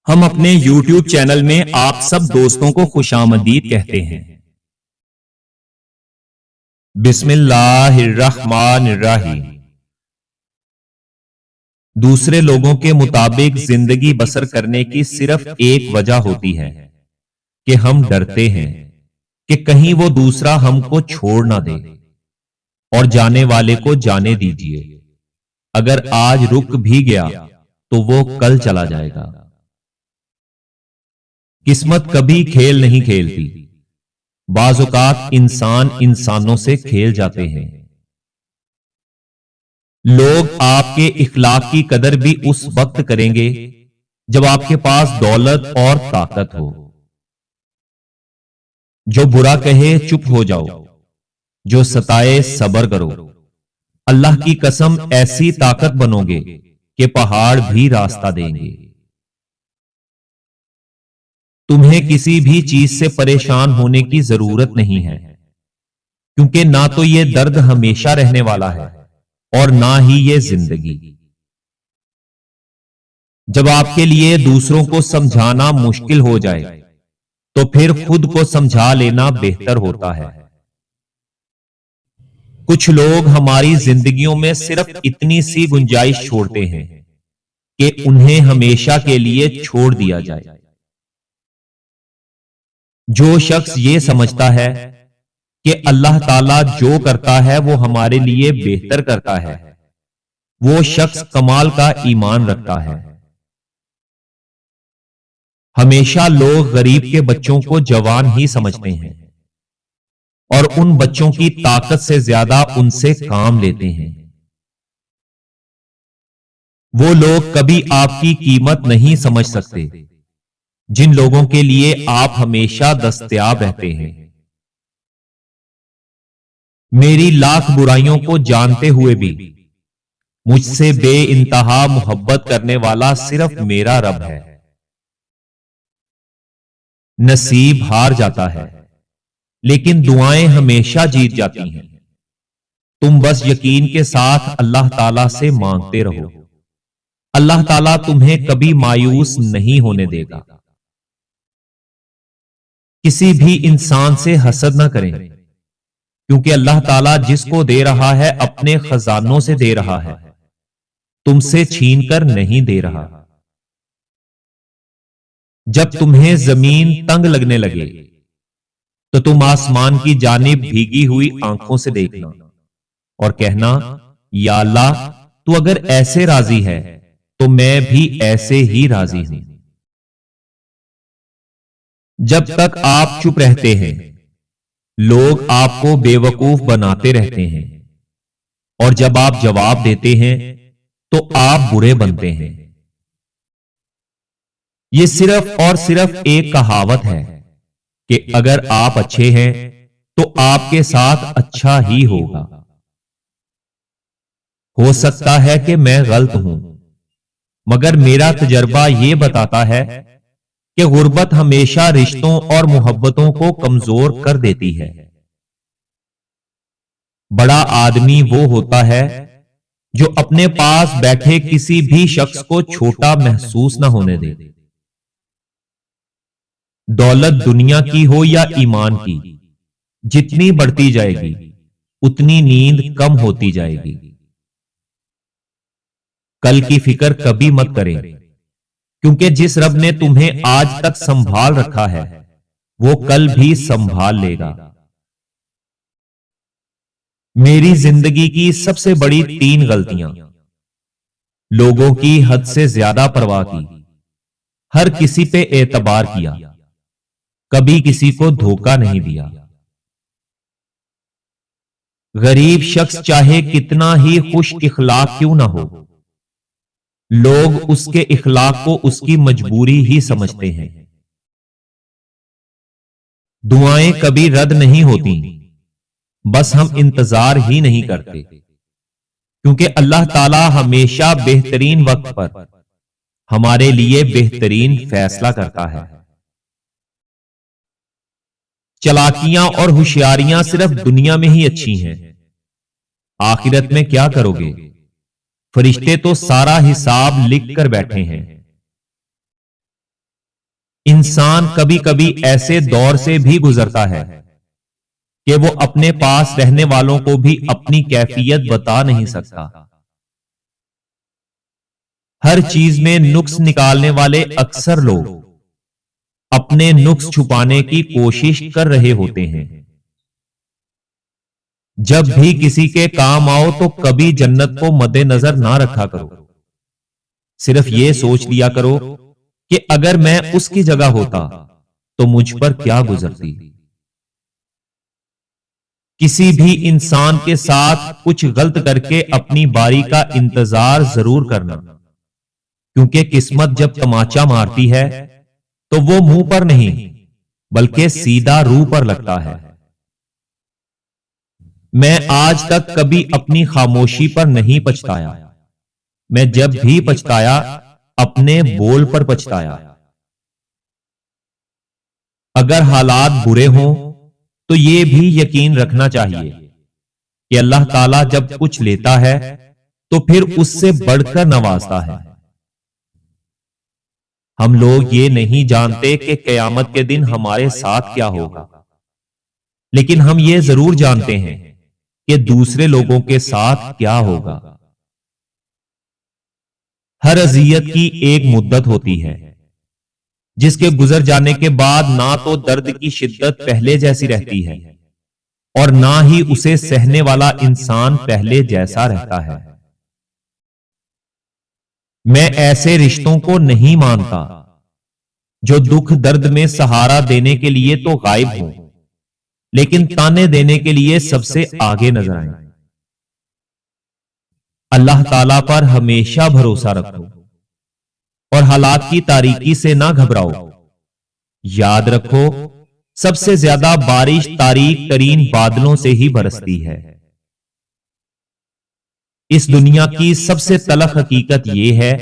ہم اپنے YouTube channel میں آپ سب دوستوں کو خوش آمدید کہتے ہیں۔ بسم اللہ الرحمن الرحیم۔ دوسرے لوگوں کے مطابق زندگی بسر کرنے کی صرف ایک وجہ ہوتی ہے کہ ہم ڈرتے ہیں کہ کہیں وہ دوسرا ہم کو چھوڑ نہ دے، اور جانے والے کو جانے دیجیے، اگر آج رک بھی گیا تو وہ کل چلا جائے گا۔ قسمت کبھی کھیل نہیں کھیلتی، بعض اوقات انسان انسانوں سے کھیل جاتے ہیں۔ لوگ آپ کے اخلاق کی قدر بھی اس وقت کریں گے جب آپ کے پاس دولت اور طاقت ہو۔ جو برا کہے چپ ہو جاؤ، جو ستائے صبر کرو۔ اللہ کی قسم ایسی طاقت بنو گے کہ پہاڑ بھی راستہ دیں گے۔ تمہیں کسی بھی چیز سے پریشان ہونے کی ضرورت نہیں ہے، کیونکہ نہ تو یہ درد ہمیشہ رہنے والا ہے اور نہ ہی یہ زندگی۔ جب آپ کے لیے دوسروں کو سمجھانا مشکل ہو جائے تو پھر خود کو سمجھا لینا بہتر ہوتا ہے۔ کچھ لوگ ہماری زندگیوں میں صرف اتنی سی گنجائش چھوڑتے ہیں کہ انہیں ہمیشہ کے لیے چھوڑ دیا جائے۔ جو شخص یہ سمجھتا ہے کہ اللہ تعالیٰ جو کرتا ہے وہ ہمارے لیے بہتر کرتا ہے، وہ شخص کمال کا ایمان رکھتا ہے۔ ہمیشہ لوگ غریب کے بچوں کو جوان ہی سمجھتے ہیں اور ان بچوں کی طاقت سے زیادہ ان سے کام لیتے ہیں۔ وہ لوگ کبھی آپ کی قیمت نہیں سمجھ سکتے جن لوگوں کے لیے آپ ہمیشہ دستیاب رہتے ہیں۔ میری لاکھ برائیوں کو جانتے ہوئے بھی مجھ سے بے انتہا محبت کرنے والا صرف میرا رب ہے۔ نصیب ہار جاتا ہے لیکن دعائیں ہمیشہ جیت جاتی ہیں۔ تم بس یقین کے ساتھ اللہ تعالیٰ سے مانگتے رہو، اللہ تعالیٰ تمہیں کبھی مایوس نہیں ہونے دے گا۔ کسی بھی انسان سے حسد نہ کریں، کیونکہ اللہ تعالیٰ جس کو دے رہا ہے اپنے خزانوں سے دے رہا ہے، تم سے چھین کر نہیں دے رہا۔ جب تمہیں زمین تنگ لگنے لگے تو تم آسمان کی جانب بھیگی ہوئی آنکھوں سے دیکھنا اور کہنا، یا اللہ تو اگر ایسے راضی ہے تو میں بھی ایسے ہی راضی ہوں۔ جب تک آپ چپ رہتے ہیں لوگ آپ کو بے وقوف بناتے رہتے ہیں، اور جب آپ جواب دیتے ہیں تو آپ برے بنتے ہیں۔ یہ صرف اور صرف ایک کہاوت ہے کہ اگر آپ اچھے ہیں تو آپ کے ساتھ اچھا ہی ہوگا۔ ہو سکتا ہے کہ میں غلط ہوں، مگر میرا تجربہ یہ بتاتا ہے کہ غربت ہمیشہ رشتوں اور محبتوں کو کمزور کر دیتی ہے۔ بڑا آدمی وہ ہوتا ہے جو اپنے پاس بیٹھے کسی بھی شخص کو چھوٹا محسوس نہ ہونے دے۔ دولت دنیا کی ہو یا ایمان کی، جتنی بڑھتی جائے گی اتنی نیند کم ہوتی جائے گی۔ کل کی فکر کبھی مت کریں، کیونکہ جس رب نے تمہیں آج تک سنبھال رکھا ہے وہ کل بھی سنبھال لے گا۔ میری زندگی کی سب سے بڑی 3 غلطیاں: لوگوں کی حد سے زیادہ پرواہ کی، ہر کسی پہ اعتبار کیا، کبھی کسی کو دھوکہ نہیں دیا۔ غریب شخص چاہے کتنا ہی خوش اخلاق کیوں نہ ہو، لوگ اس کے اخلاق کو اس کی مجبوری ہی سمجھتے ہیں۔ دعائیں کبھی رد نہیں ہوتی، بس ہم انتظار ہی نہیں کرتے، کیونکہ اللہ تعالیٰ ہمیشہ بہترین وقت پر ہمارے لیے بہترین فیصلہ کرتا ہے۔ چالاکیاں اور ہوشیاریاں صرف دنیا میں ہی اچھی ہیں، آخرت میں کیا کرو گے؟ فرشتے تو سارا حساب لکھ کر بیٹھے ہیں۔ انسان کبھی کبھی ایسے دور سے بھی گزرتا ہے کہ وہ اپنے پاس رہنے والوں کو بھی اپنی کیفیت بتا نہیں سکتا۔ ہر چیز میں نقص نکالنے والے اکثر لوگ اپنے نقص چھپانے کی کوشش کر رہے ہوتے ہیں۔ جب بھی کسی کے کام آؤ تو کبھی جنت کو مد نظر نہ رکھا کرو، صرف یہ سوچ لیا کرو کہ اگر میں اس کی جگہ ہوتا تو مجھ پر کیا گزرتی۔ کسی بھی انسان کے ساتھ کچھ غلط کر کے اپنی باری کا انتظار ضرور کرنا، کیونکہ قسمت جب تماچا مارتی ہے تو وہ منہ پر نہیں بلکہ سیدھا روح پر لگتا ہے۔ میں آج تک کبھی اپنی خاموشی پر نہیں پچھتایا، میں جب بھی پچھتایا اپنے بول پر پچھتایا۔ اگر حالات برے ہوں تو یہ بھی یقین رکھنا چاہیے کہ اللہ تعالیٰ جب کچھ لیتا ہے تو پھر اس سے بڑھ کر نوازتا ہے۔ ہم لوگ یہ نہیں جانتے کہ قیامت کے دن ہمارے ساتھ کیا ہوگا، لیکن ہم یہ ضرور جانتے ہیں کہ دوسرے لوگوں کے ساتھ کیا ہوگا۔ ہر اذیت کی ایک مدت ہوتی ہے جس کے گزر جانے کے بعد نہ تو درد کی شدت پہلے جیسی رہتی ہے اور نہ ہی اسے سہنے والا انسان پہلے جیسا رہتا ہے۔ میں ایسے رشتوں کو نہیں مانتا جو دکھ درد میں سہارا دینے کے لیے تو غائب ہوں لیکن تانے دینے کے لیے سب سے آگے نظر آئیں۔ اللہ تعالی پر ہمیشہ بھروسہ رکھو اور حالات کی تاریکی سے نہ گھبراؤ۔ یاد رکھو سب سے زیادہ بارش تاریک ترین بادلوں سے ہی برستی ہے۔ اس دنیا کی سب سے تلخ حقیقت یہ ہے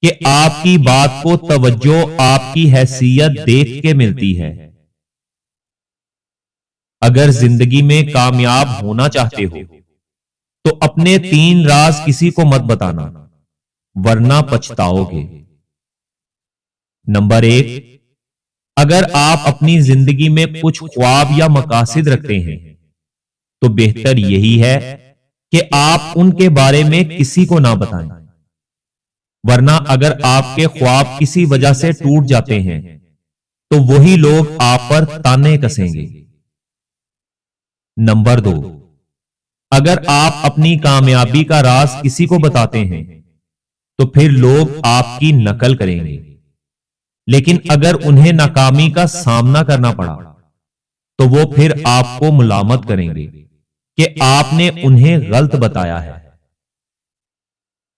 کہ آپ کی بات کو توجہ آپ کی حیثیت دیکھ کے ملتی ہے۔ اگر زندگی میں کامیاب ہونا چاہتے ہو تو اپنے 3 راز کسی کو مت بتانا ورنہ پچھتاؤ گے۔ نمبر 1، اگر آپ اپنی زندگی میں کچھ خواب یا مقاصد رکھتے ہیں تو بہتر یہی ہے کہ آپ ان کے بارے میں کسی کو نہ بتائیں، ورنہ اگر آپ کے خواب کسی وجہ سے ٹوٹ جاتے ہیں تو وہی لوگ آپ پر تانے کسیں گے۔ نمبر 2، اگر آپ اپنی کامیابی کا راز کسی کو بتاتے ہیں تو پھر لوگ آپ کی نقل کریں گے، لیکن اگر انہیں ناکامی کا سامنا کرنا پڑا تو وہ پھر آپ کو ملامت کریں گے کہ آپ نے انہیں غلط بتایا ہے۔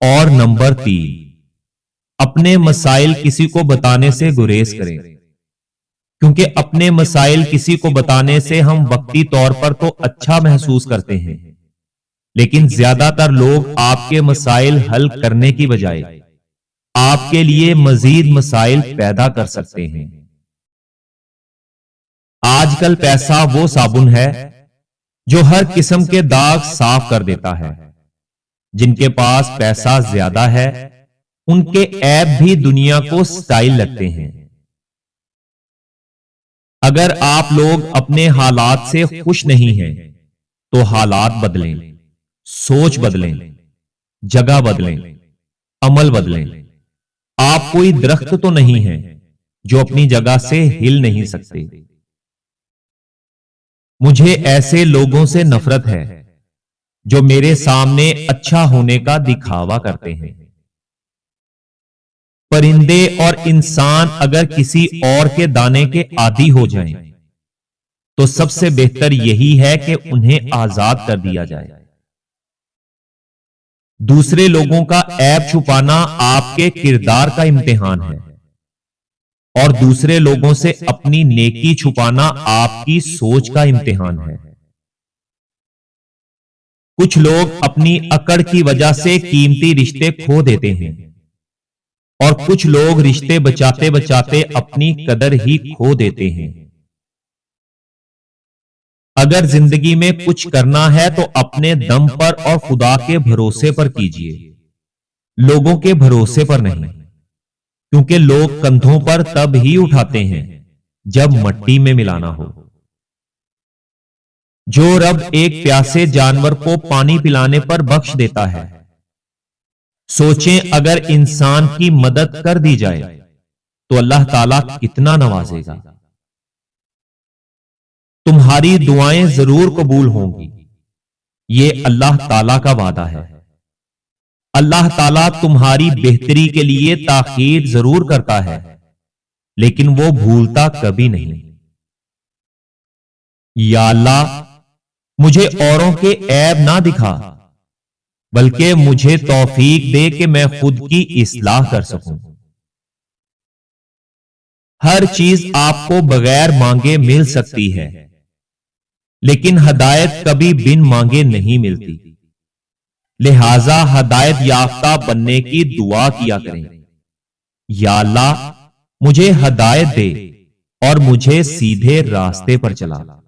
اور نمبر 3، اپنے مسائل کسی کو بتانے سے گریز کریں، کیونکہ اپنے مسائل کسی کو بتانے سے ہم وقتی طور پر تو اچھا محسوس کرتے ہیں، لیکن زیادہ تر لوگ آپ کے مسائل حل کرنے کی بجائے آپ کے لیے مزید مسائل پیدا کر سکتے ہیں۔ آج کل پیسہ وہ صابن ہے جو ہر قسم کے داغ صاف کر دیتا ہے۔ جن کے پاس پیسہ زیادہ ہے ان کے عیب بھی دنیا کو سٹائل لگتے ہیں۔ اگر آپ لوگ اپنے حالات سے خوش نہیں ہیں تو حالات بدلیں، سوچ بدلیں، جگہ بدلیں، عمل بدلیں۔ آپ کوئی درخت تو نہیں ہیں جو اپنی جگہ سے ہل نہیں سکتے۔ مجھے ایسے لوگوں سے نفرت ہے جو میرے سامنے اچھا ہونے کا دکھاوا کرتے ہیں۔ پرندے اور انسان اگر کسی اور کے دانے کے عادی ہو جائیں تو سب سے بہتر یہی ہے کہ انہیں آزاد کر دیا جائے۔ دوسرے لوگوں کا عیب چھپانا آپ کے کردار کا امتحان ہے اور دوسرے لوگوں سے اپنی نیکی چھپانا آپ کی سوچ کا امتحان ہے۔ کچھ لوگ اپنی اکڑ کی وجہ سے قیمتی رشتے کھو دیتے ہیں اور کچھ لوگ رشتے بچاتے بچاتے اپنی قدر ہی کھو دیتے ہیں۔ اگر زندگی میں کچھ کرنا ہے تو اپنے دم پر اور خدا کے بھروسے پر کیجیے، لوگوں کے بھروسے پر نہیں، کیونکہ لوگ کندھوں پر تب ہی اٹھاتے ہیں جب مٹی میں ملانا ہو۔ جو رب ایک پیاسے جانور کو پانی پلانے پر بخش دیتا ہے، سوچیں اگر انسان کی مدد کر دی جائے تو اللہ تعالیٰ کتنا نوازے گا۔ تمہاری دعائیں ضرور قبول ہوں گی، یہ اللہ تعالیٰ کا وعدہ ہے۔ اللہ تعالیٰ تمہاری بہتری کے لیے تاخیر ضرور کرتا ہے، لیکن وہ بھولتا کبھی نہیں۔ یا اللہ، مجھے اوروں کے عیب نہ دکھا، بلکہ مجھے توفیق دے کہ میں خود کی اصلاح کر سکوں۔ ہر چیز آپ کو بغیر مانگے مل سکتی ہے، لیکن ہدایت کبھی بن مانگے نہیں ملتی۔ لہذا ہدایت یافتہ بننے کی دعا کیا کریں۔ یا اللہ، مجھے ہدایت دے اور مجھے سیدھے راستے پر چلا۔